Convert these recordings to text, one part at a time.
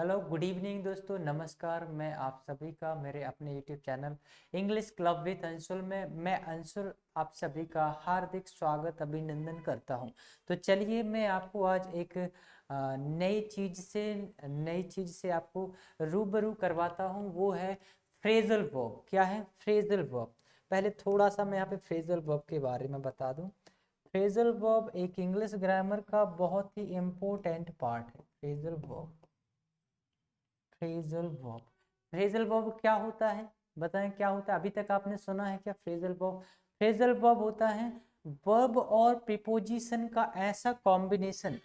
Hello good evening दोस्तों, नमस्कार। मैं आप सभी का मेरे अपने YouTube channel English club with Anshul में मैं अंशुल आप सभी का हार्दिक स्वागत अभिनंदन करता हूं। तो चलिए मैं आपको आज एक नई चीज़ से आपको रूबरू करवाता हूं। वो है फ्रेजल वर्ब। क्या है फ्रेजल वर्ब? पहले थोड़ा सा मैं यहाँ पे फ्रेजल वर्ब के बारे में बता दूं। फ्रेजल वर्ब एक इंग्लिश ग्रामर का बहुत ही इम्पोर्टेंट पार्ट है। Phrasal verb, phrasal verb. Phrasal verb क्या होता है? बताएं क्या होता है? अभी तक आपने सुना है क्या फ्रेजल वर्ब? फ्रेजल वर्ब होता है वर्ब और प्रीपोजिशन का ऐसा कॉम्बिनेशन,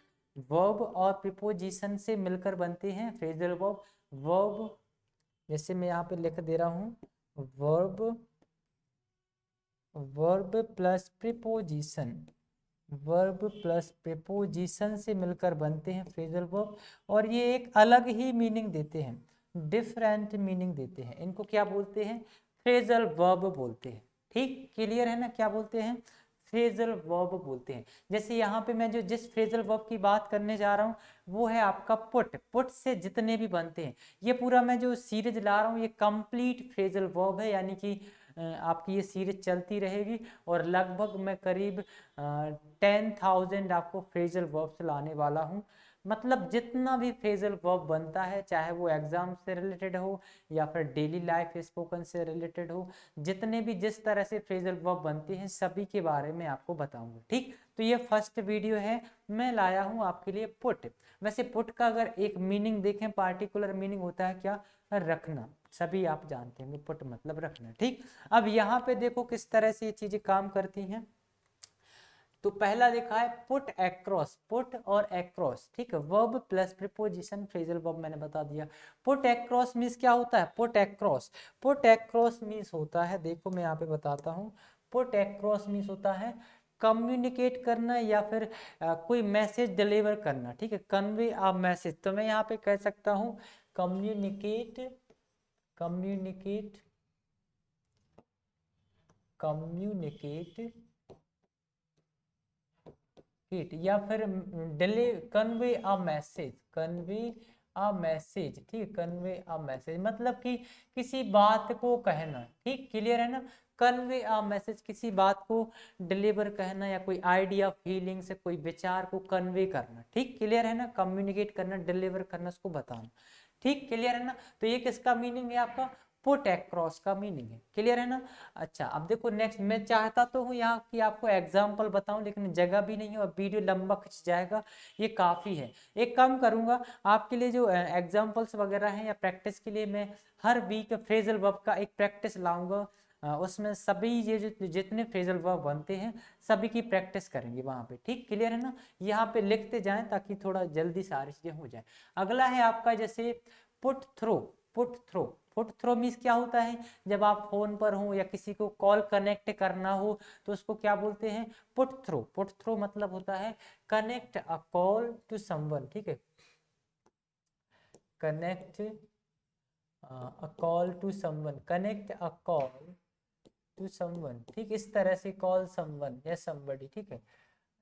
वर्ब और प्रीपोजिशन से मिलकर बनते हैं फ्रेजल वर्ब। वर्ब जैसे मैं यहाँ पे लिख दे रहा हूँ, verb, verb plus preposition, verb plus preposition से मिलकर बनते हैं फ्रेजल वर्ब। और ये एक अलग ही मीनिंग देते हैं, डिफरेंट मीनिंग देते हैं। इनको क्या बोलते हैं? फ्रेजल वर्ब बोलते हैं। ठीक क्लियर है ना? क्या बोलते हैं? फ्रेजल वर्ब बोलते हैं। जैसे यहाँ पे मैं जो जिस फ्रेजल वर्ब की बात करने जा रहा हूँ वो है आपका पुट। पुट से जितने भी बनते हैं, ये पूरा मैं जो सीरीज ला रहा हूँ ये कंप्लीट फ्रेजल वर्ब है, यानी कि आपकी ये सीरीज चलती रहेगी और लगभग मैं करीब 10,000 आपको फ्रेजल वर्ब्स लाने वाला हूँ। मतलब जितना भी फ्रेजल वर्ब बनता है, चाहे वो एग्जाम से रिलेटेड हो या फिर डेली लाइफ स्पोकन से रिलेटेड हो, जितने भी जिस तरह से फ्रेजल वर्ब बनते हैं सभी के बारे में आपको बताऊंगा। ठीक, तो ये फर्स्ट वीडियो है, मैं लाया हूँ आपके लिए पुट। वैसे पुट का अगर एक मीनिंग देखें, पार्टिकुलर मीनिंग होता है क्या? रखना। सभी आप जानते हैं पुट मतलब रखना। ठीक, अब यहाँ पे देखो किस तरह से ये चीजें काम करती हैं। तो पहला देखा है पुट एक्रॉस, पुट और एक्रॉस। ठीक है, verb plus preposition phrasal verb मैंने बता दिया। पुट एक्रॉस मीन्स क्या होता है? Put across, put across means होता है, देखो मैं यहाँ पे बताता हूँ। पुट एक्रॉस मीन्स होता है कम्युनिकेट करना या फिर कोई मैसेज डिलीवर करना। ठीक है, कन्वे अ मैसेज। तो मैं यहाँ पे कह सकता हूँ कम्युनिकेट, कम्युनिकेट, कम्युनिकेट हिट, या फिर delay, convey a message, convey a message. ठीक, कन्वे अ मैसेज मतलब कि किसी बात को कहना। ठीक क्लियर है ना? कन्वे अ मैसेज किसी बात को डिलीवर कहना या कोई आइडिया, फीलिंग से कोई विचार को कन्वे करना। ठीक क्लियर है ना? कम्युनिकेट करना, डिलीवर करना, उसको बताना। ठीक क्लियर है ना? तो ये किसका मीनिंग है? आपका पुट एक्रॉस का मीनिंग है। क्लियर है ना? अच्छा, अब देखो नेक्स्ट, मैं चाहता तो हूँ यहाँ कि आपको एग्जाम्पल बताऊं, लेकिन जगह भी नहीं है और वीडियो लंबा खिंच जाएगा, ये काफ़ी है। एक काम करूँगा, आपके लिए जो एग्जाम्पल्स वगैरह हैं या प्रैक्टिस के लिए मैं हर वीक फ्रेजल वर्ब का एक प्रैक्टिस लाऊंगा। उसमें सभी ये जो जितने फ्रेजल वर्ब बनते हैं सभी की प्रैक्टिस करेंगे वहाँ पे। ठीक क्लियर है ना? यहाँ पे लिखते जाएं ताकि थोड़ा जल्दी सारी चीज़ें हो जाए। अगला है आपका जैसे put through, put through. Put through means क्या होता है? जब आप फोन पर हो या किसी को कॉल कनेक्ट करना हो तो उसको क्या बोलते हैं? Put through. पुट थ्रो मतलब होता है connect a call to someone. ठीक है, connect a call to someone, connect a call to someone. ठीक, इस तरह से कॉल समवन या समबडी। ठीक है,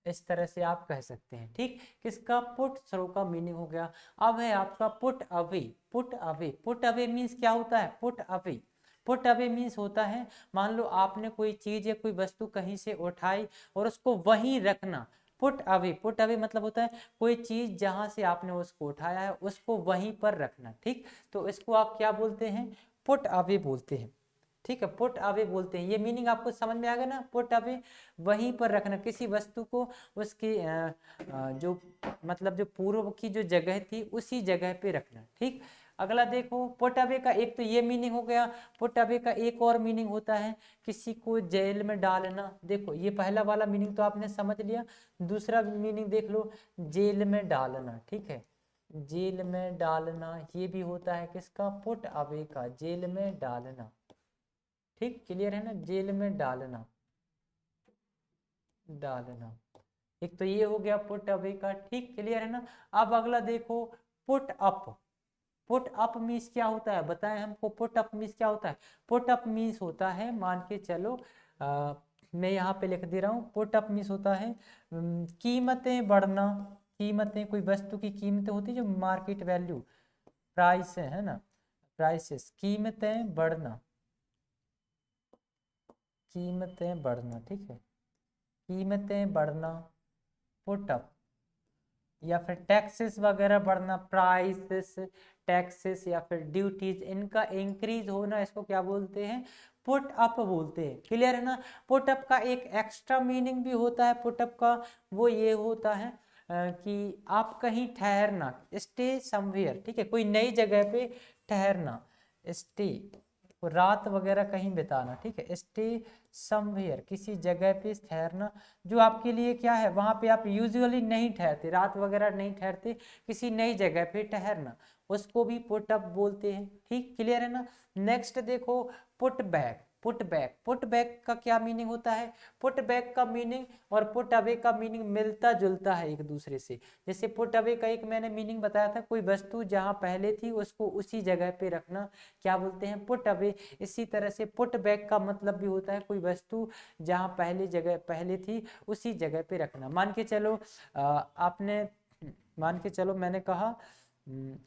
इस तरह से आप कह सकते हैं। ठीक, किसका? पुट थ्रो का मीनिंग हो गया। अब है आपका put away, put away. Put away means क्या होता है? Put away, put away means होता है मान लो आपने कोई चीज या कोई वस्तु कहीं से उठाई और उसको वहीं रखना। पुट अवे, पुट अवे मतलब होता है कोई चीज जहां से आपने उसको उठाया है उसको वहीं पर रखना। ठीक, तो इसको आप क्या बोलते हैं? पुट अवे बोलते हैं। ठीक है, पुट अवे बोलते हैं। ये मीनिंग आपको समझ में आ गया ना? पुट अवे वहीं पर रखना, किसी वस्तु को उसकी जो मतलब जो पूर्व की जो जगह थी उसी जगह पे रखना। ठीक, अगला देखो पुट अवे का एक तो ये मीनिंग हो गया। पुट अवे का एक और मीनिंग होता है किसी को जेल में डालना। देखो ये पहला वाला मीनिंग तो आपने समझ लिया, दूसरा मीनिंग देख लो, जेल में डालना। ठीक है, जेल में डालना ये भी होता है किसका? पुट अवे का, जेल में डालना। ठीक क्लियर है ना? जेल में डालना, डालना। एक तो ये हो गया पुट अवे का। ठीक क्लियर है ना? अब अगला देखो put up. Put up means क्या होता है? बताएं हमको, पुट अप मीन्स क्या होता है? पुट अप मीन्स होता है, मान के चलो मैं यहाँ पे लिख दे रहा हूँ, पुट अप मीन्स होता है कीमतें बढ़ना। कीमतें, कोई वस्तु की कीमतें होती है जो मार्केट वैल्यू, प्राइस है ना, प्राइसेस, कीमतें बढ़ना, कीमतें बढ़ना, ठीक है, कीमतें बढ़ना, पुट अप, या फिर टैक्सेस वगैरह बढ़ना, प्राइसेस, टैक्सेस या फिर ड्यूटीज, इनका इंक्रीज होना, इसको क्या बोलते हैं, पुट अप बोलते हैं। क्लियर है ना। पुट अप का एक एक्स्ट्रा मीनिंग भी होता है पुट अप का, वो ये होता है कि आप कहीं ठहरना, स्टे समवेयर, ठीक है, कोई नई जगह पे ठहरना, स्टे, रात वगैरह कहीं बिताना, ठीक है, स्टे समवेयर, किसी जगह पे ठहरना जो आपके लिए क्या है, वहां पे आप यूजुअली नहीं ठहरते, रात वगैरह नहीं ठहरते, किसी नई जगह पे ठहरना, उसको भी पुट अप बोलते हैं। ठीक, क्लियर है ना। नेक्स्ट देखो, put back, put back, put back का क्या मीनिंग होता है, पुट बैक का मीनिंग और पुट अवे का मीनिंग मिलता जुलता है एक दूसरे से। जैसे पुट अवे का एक मैंने मीनिंग बताया था, कोई वस्तु जहां पहले थी उसको उसी जगह पे रखना, क्या बोलते हैं, पुट अवे। इसी तरह से पुट बैक का मतलब भी होता है कोई वस्तु जहां पहले जगह पहले थी उसी जगह पे रखना। मान के चलो आपने, मान के चलो मैंने कहा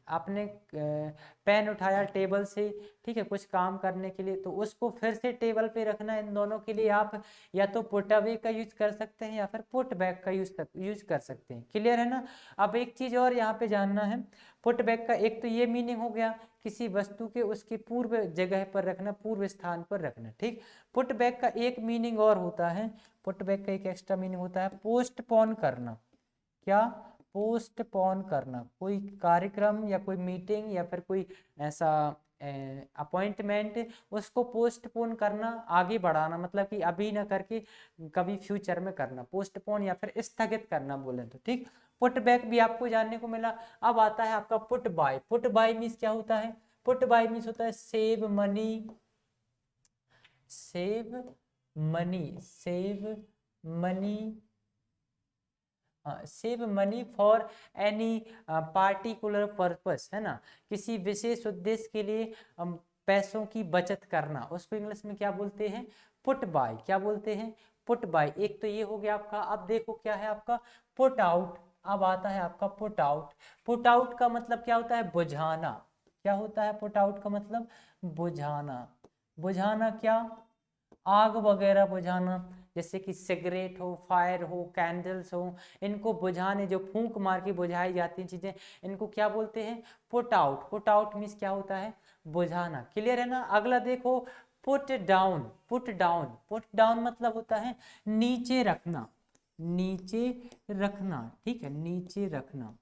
आपने पेन उठाया टेबल से, ठीक है, कुछ काम करने के लिए, तो उसको फिर से टेबल पे रखना, इन दोनों के लिए आप या तो पुट अवे का यूज कर सकते हैं या फिर पुट बैक का यूज कर सकते हैं। क्लियर है ना। अब एक चीज और यहाँ पे जानना है, पुट बैक का एक तो ये मीनिंग हो गया किसी वस्तु के उसके पूर्व जगह पर रखना, पूर्व स्थान पर रखना। ठीक, पुट बैक का एक मीनिंग और होता है, पुट बैक का एक एक्स्ट्रा मीनिंग होता है पोस्टपोन करना। क्या, पोस्टपोन करना, कोई कार्यक्रम या कोई मीटिंग या फिर कोई ऐसा अपॉइंटमेंट, उसको पोस्टपोन करना, आगे बढ़ाना, मतलब कि अभी ना करके कभी फ्यूचर में करना, पोस्टपोन या फिर स्थगित करना बोले तो। ठीक, पुट बैक भी आपको जानने को मिला। अब आता है आपका put buy, put buy means क्या होता है, पुट बाय मीन्स होता है save money, save money, save money, save money for any particular purpose, है ना, किसी विशेष उद्देश्य के लिए पैसों की बचत करना, उसको इंग्लिश में क्या बोलते हैं, पुट बाय, क्या बोलते हैं, पुट बाय। एक तो ये हो गया आपका। अब देखो क्या है आपका पुट आउट। अब आता है आपका पुट आउट। पुट आउट का मतलब क्या होता है, बुझाना। क्या होता है पुट आउट का मतलब, बुझाना। बुझाना क्या, आग वगैरह बुझाना, जैसे कि सिगरेट हो, फायर हो, कैंडल्स हो, इनको बुझाने, जो फूंक मार के बुझाई जाती हैं चीजें, इनको क्या बोलते हैं, put out. Put out means क्या होता है, बुझाना। क्लियर है ना। अगला देखो, put down, put down, put down मतलब होता है नीचे रखना, नीचे रखना, ठीक है, नीचे रखना,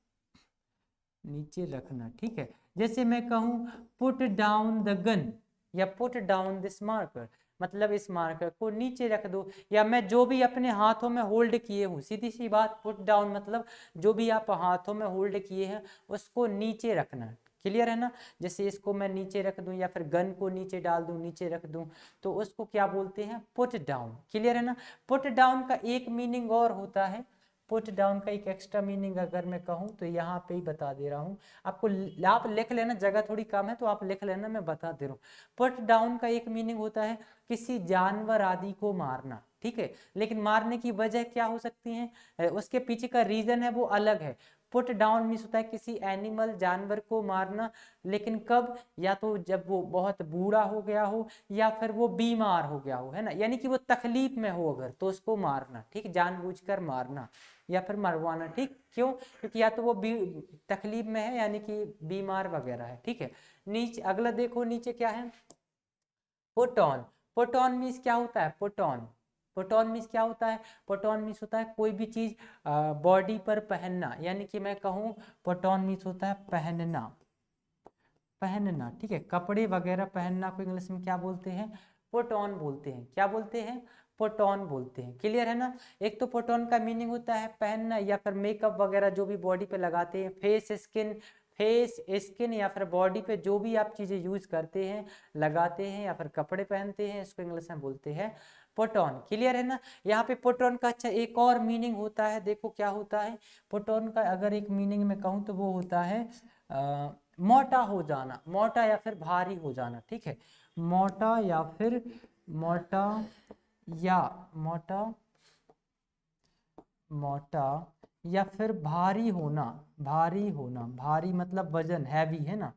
नीचे रखना, ठीक है। जैसे मैं कहूं पुट डाउन द गन या पुट डाउन दिस मार्कर, मतलब इस मार्कर को नीचे रख दो, या मैं जो भी अपने हाथों में होल्ड किए हूँ, सीधी सी बात, पुट डाउन मतलब जो भी आप हाथों में होल्ड किए हैं उसको नीचे रखना। क्लियर है ना। जैसे इसको मैं नीचे रख दूं या फिर गन को नीचे डाल दूं, नीचे रख दूं, तो उसको क्या बोलते हैं, पुट डाउन। क्लियर है ना। पुट डाउन का एक मीनिंग और होता है, पुट डाउन का एक एक्स्ट्रा मीनिंग अगर मैं कहूँ तो यहाँ पे ही बता दे रहा हूँ आपको, आप लिख लेना, जगह थोड़ी कम है तो आप लिख लेना, मैं बता दे रहा हूँ। पुट डाउन का एक मीनिंग होता है किसी जानवर आदि को मारना, ठीक है, लेकिन मारने की वजह क्या हो सकती है, उसके पीछे का रीजन है वो अलग है। पुट डाउन मीन्स होता है किसी एनिमल, जानवर को मारना, लेकिन कब, या तो जब वो बहुत बूढ़ा हो गया हो या फिर वो बीमार हो गया हो, है ना, यानी कि वो तकलीफ में हो अगर, तो उसको मारना, ठीक, जानबूझकर मारना या फिर मरवाना। ठीक, क्यों, क्योंकि या तो वो तकलीफ में है यानी कि बीमार वगैरह है। ठीक है, नीचे अगला देखो, नीचे क्या है, put on. Put on means क्या होता है, put on, put on means क्या होता है, पुट ऑन मीन्स होता है कोई भी चीज बॉडी पर पहनना, यानी कि मैं कहूँ पुट ऑन मीन्स होता है पहनना, पहनना, ठीक है, कपड़े वगैरह पहनना को इंग्लिश में क्या बोलते हैं, पुट ऑन बोलते हैं। क्या बोलते हैं, पुट ऑन बोलते हैं। क्लियर है ना। एक तो पुट ऑन का मीनिंग होता है पहनना या फिर मेकअप वगैरह जो भी बॉडी पे लगाते हैं, फेस स्किन, फेस स्किन या फिर बॉडी पे जो भी आप चीजें यूज करते हैं, लगाते हैं या फिर कपड़े पहनते हैं, इसको इंग्लिश में बोलते हैं पुट ऑन। क्लियर है ना। यहाँ पे पुट ऑन का अच्छा एक और मीनिंग होता है, देखो क्या होता है पुट ऑन का, अगर एक मीनिंग में कहूँ तो वो होता है मोटा हो जाना, मोटा या फिर भारी हो जाना। ठीक है, मोटा या फिर मोटा या मोटा, मोटा या फिर भारी होना, भारी होना, भारी मतलब वजन, हैवी, है ना,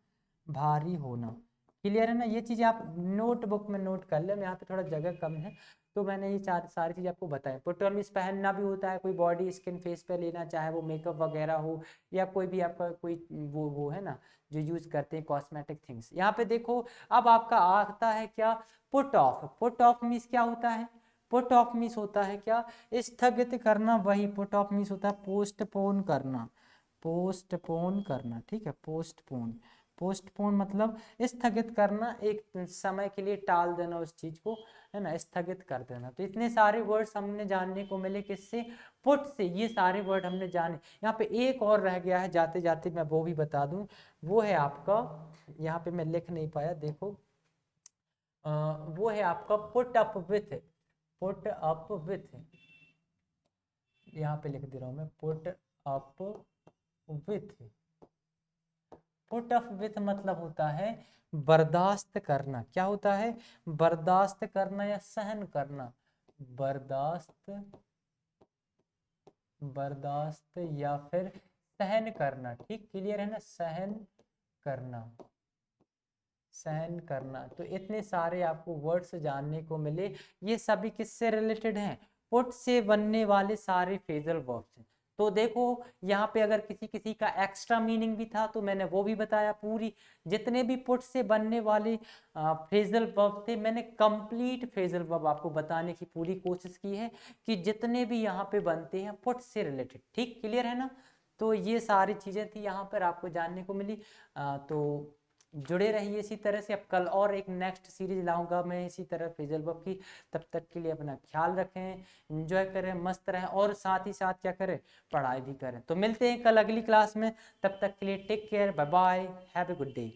भारी होना। क्लियर है ना, ये चीज़ें आप नोटबुक में नोट कर ले, यहाँ पे थोड़ा जगह कम है तो मैंने ये सारी चीज़ आपको बताएं। पुट पहनना भी होता है, कोई बॉडी स्किन फेस पे लेना, चाहे वो मेकअप वगैरह हो या कोई भी आपका कोई वो है ना जो यूज़ करते हैं कॉस्मेटिक थिंग्स। यहाँ पे देखो अब आपका आता है क्या, put off. Put off means क्या होता है, पुट ऑफ मीन्स होता है क्या, स्थगित करना। वही पुट ऑफ मीन्स होता है पोस्टपोन करना, पोस्टपोन करना, ठीक है। पोस्टपोन, पोस्टपोन मतलब स्थगित करना, एक समय के लिए टाल देना उस चीज को, है ना, स्थगित कर देना। तो इतने सारे वर्ड्स हमने जानने को मिले किससे, पुट से। ये सारे वर्ड हमने जाने। यहाँ पे एक और रह गया है, जाते जाते मैं वो भी बता दूं, वो है आपका, यहाँ पे मैं लिख नहीं पाया, देखो वो है आपका put up with. Put up with, यहाँ पे लिख दे रहा हूं मैं, put up with. Put up with मतलब होता है बर्दाश्त करना। क्या होता है, बर्दाश्त करना या सहन करना। बर्दाश्त, बर्दाश्त या फिर सहन करना, ठीक, क्लियर है ना, सहन करना, सहन करना। तो इतने सारे आपको वर्ड्स जानने को मिले, ये सभी किससे रिलेटेड हैं, पुट से बनने वाले सारे फ्रेजल वर्ब्स हैं। तो देखो यहाँ पे अगर किसी किसी का एक्स्ट्रा मीनिंग भी था तो मैंने वो भी बताया। पूरी जितने भी पुट से बनने वाले फ्रेजल वर्ब थे, मैंने कंप्लीट फ्रेजल वर्ब आपको बताने की पूरी कोशिश की है कि जितने भी यहाँ पे बनते हैं पुट से रिलेटेड, ठीक, क्लियर है ना। तो ये सारी चीजें थी यहाँ पर आपको जानने को मिली। तो जुड़े रहिए इसी तरह से। अब कल और एक नेक्स्ट सीरीज लाऊंगा मैं इसी तरह फ्रेजल वर्ब की। तब तक के लिए अपना ख्याल रखें, एंजॉय करें, मस्त रहें और साथ ही साथ क्या करें, पढ़ाई भी करें। तो मिलते हैं कल अगली क्लास में, तब तक के लिए take care, bye bye, have a good day.